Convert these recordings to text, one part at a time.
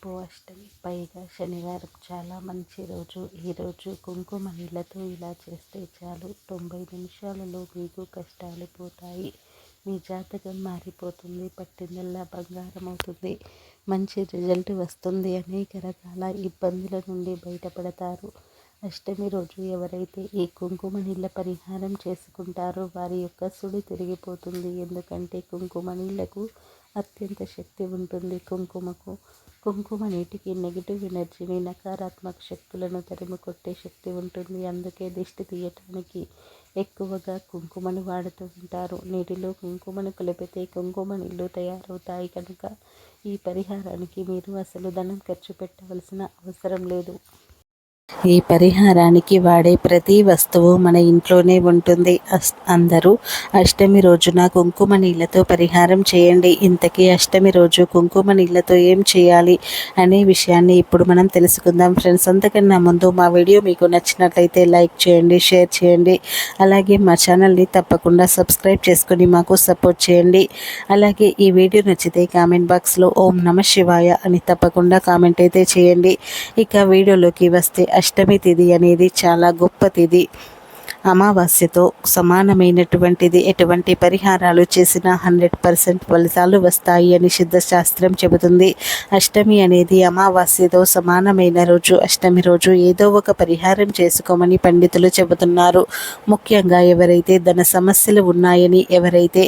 రేపు అష్టమి, పైగా శనివారం, చాలా మంచి రోజు. ఈరోజు కుంకుమ నీళ్ళతో ఇలా చేస్తే చాలు, 90 నిమిషాలలో మీకు కష్టాలు పోతాయి. మీ జాతకం మారిపోతుంది, పట్టిందల్లా బంగారం అవుతుంది, మంచి రిజల్ట్ వస్తుంది, అనేక రకాల ఇబ్బందుల నుండి బయటపడతారు. అష్టమి రోజు ఎవరైతే ఈ కుంకుమ నీళ్ళ పరిహారం చేసుకుంటారో వారి యొక్క సుడి తిరిగిపోతుంది. ఎందుకంటే కుంకుమ నీళ్లకు అత్యంత శక్తి ఉంటుంది. కుంకుమ నీటికి నెగిటివ్ ఎనర్జీని, నకారాత్మక శక్తులను తరిమి కొట్టే శక్తి ఉంటుంది. అందుకే దిష్టి తీయటానికి ఎక్కువగా కుంకుమను వాడుతూ ఉంటారు. నీటిలో కుంకుమను కలిపితే కుంకుమ నీళ్లు తయారవుతాయి కనుక ఈ పరిహారానికి మీరు అసలు ధనం ఖర్చు పెట్టవలసిన అవసరం లేదు. ఈ పరిహారానికి వాడే ప్రతి వస్తువు మన ఇంట్లోనే ఉంటుంది. అందరూ అష్టమి రోజున కుంకుమ నీళ్ళతో పరిహారం చేయండి. ఇంతకీ అష్టమి రోజు కుంకుమ నీళ్ళతో ఏం చేయాలి అనే విషయాన్ని ఇప్పుడు మనం తెలుసుకుందాం ఫ్రెండ్స్. అంతకన్నా ముందు మా వీడియో మీకు నచ్చినట్లయితే లైక్ చేయండి, షేర్ చేయండి. అలాగే మా ఛానల్ని తప్పకుండా సబ్స్క్రైబ్ చేసుకొని మాకు సపోర్ట్ చేయండి. అలాగే ఈ వీడియో నచ్చితే కామెంట్ బాక్స్లో ఓం నమః శివాయ అని తప్పకుండా కామెంట్ అయితే చేయండి. ఇక వీడియోలోకి వస్తే, అష్టమి తిథి అనేది చాలా గొప్ప తిథి. అమావాస్యతో సమానమైనటువంటిది. ఎటువంటి పరిహారాలు చేసినా 100% ఫలితాలు వస్తాయి అని సిద్ధశాస్త్రం చెబుతుంది. అష్టమి అనేది అమావాస్యతో సమానమైన రోజు. అష్టమి రోజు ఏదో ఒక పరిహారం చేసుకోమని పండితులు చెబుతున్నారు. ముఖ్యంగా ఎవరైతే ధన సమస్యలు ఉన్నాయని, ఎవరైతే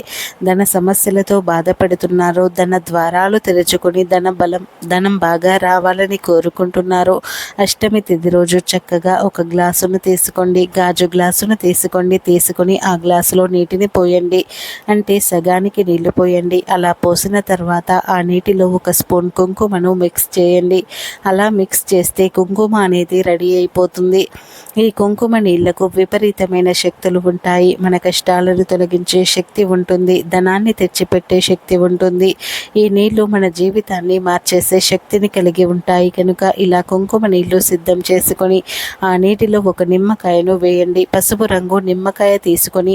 ధన సమస్యలతో బాధపడుతున్నారో, ధన ద్వారాలు తెరుచుకొని ధనం బాగా రావాలని కోరుకుంటున్నారో, అష్టమి తిథి రోజు చక్కగా ఒక గ్లాసును తీసుకోండి, గాజు గ్లాసును తీసుకొని ఆ గ్లాసులో నీటిని పోయండి. అంటే సగానికి నీళ్లు పోయండి. అలా పోసిన తర్వాత ఆ నీటిలో ఒక స్పూన్ కుంకుమను మిక్స్ చేయండి. అలా మిక్స్ చేస్తే కుంకుమ అనేది రెడీ అయిపోతుంది. ఈ కుంకుమ నీళ్లకు విపరీతమైన శక్తులు ఉంటాయి. మన కష్టాలను తొలగించే శక్తి ఉంటుంది, ధనాన్ని తెచ్చిపెట్టే శక్తి ఉంటుంది. ఈ నీళ్లు మన జీవితాన్ని మార్చేసే శక్తిని కలిగి ఉంటాయి కనుక ఇలా కుంకుమ నీళ్లు సిద్ధం చేసుకొని ఆ నీటిలో ఒక నిమ్మకాయను వేయండి. పసుపు రంగు నిమ్మకాయ తీసుకొని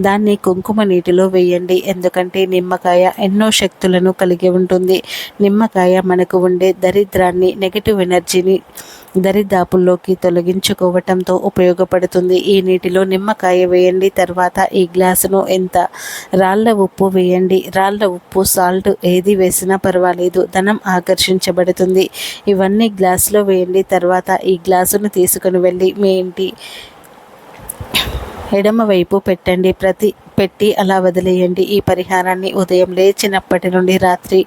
దాన్ని కుంకుమ నీటిలో వేయండి. ఎందుకంటే నిమ్మకాయ ఎన్నో శక్తులను కలిగి ఉంటుంది. నిమ్మకాయ మనకు ఉండే దరిద్రాన్ని, నెగిటివ్ ఎనర్జీని దరిదాపుల్లోకి తొలగించుకోవటంతో ఉపయోగపడుతుంది. ఈ నీటిలో నిమ్మకాయ వేయండి. తర్వాత ఈ గ్లాసును ఎంత రాళ్ళ ఉప్పు వేయండి. రాళ్ళ ఉప్పు, సాల్ట్ ఏది వేసినా పర్వాలేదు, ధనం ఆకర్షించబడుతుంది. ఇవన్నీ గ్లాసులో వేయండి. తర్వాత ఈ గ్లాసును తీసుకుని వెళ్ళి మీ ఇంటి ఎడమ వైపు పెట్టి అలా వదిలేయండి. ఈ పరిహారాన్ని ఉదయం లేచినప్పటి నుండి రాత్రి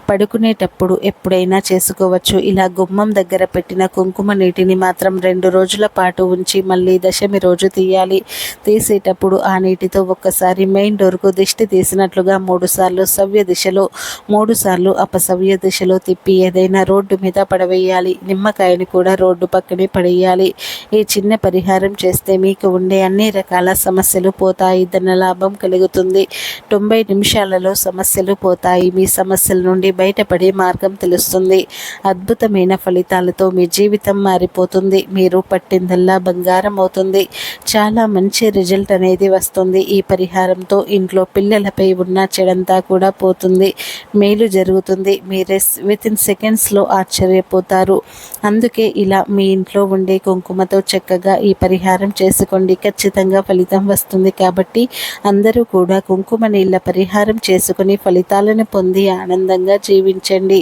పడుకునేటప్పుడు ఎప్పుడైనా చేసుకోవచ్చు. ఇలా గుమ్మం దగ్గర పెట్టిన కుంకుమ నీటిని మాత్రం 2 రోజుల పాటు ఉంచి మళ్ళీ దశమి రోజు తీయాలి. తీసేటప్పుడు ఆ నీటితో ఒక్కసారి మెయిన్ డోర్కు దిష్టి తీసినట్లుగా 3 సార్లు సవ్య దిశలో, 3 సార్లు అపసవ్య దిశలో తిప్పి ఏదైనా రోడ్డు మీద పడవేయాలి. నిమ్మకాయని కూడా రోడ్డు పక్కనే పడేయాలి. ఈ చిన్న పరిహారం చేస్తే మీకు ఉండే అన్ని రకాల సమస్యలు పోతాయి, ధనలాభం కలుగుతుంది. 90 నిమిషాలలో సమస్యలు పోతాయి. మీ సమస్యల నుండి బయటపడే మార్గం తెలుస్తుంది. అద్భుతమైన ఫలితాలతో మీ జీవితం మారిపోతుంది. మీరు పట్టిందల్లా బంగారం అవుతుంది. చాలా మంచి రిజల్ట్ అనేది వస్తుంది. ఈ పరిహారంతో ఇంట్లో పిల్లలపై ఉన్న చెడంతా కూడా పోతుంది, మేలు జరుగుతుంది. మీరే వితిన్ సెకండ్స్లో ఆశ్చర్యపోతారు. అందుకే ఇలా మీ ఇంట్లో ఉండే కుంకుమతో చక్కగా ఈ పరిహారం చేసుకోండి. ఖచ్చితంగా ఫలితం వస్తుంది. కాబట్టి అందరూ కూడా కుంకుమ నీళ్ళ పరిహారం చేసుకుని ఫలితాలను పొంది ఆనందంగా జీవించండి.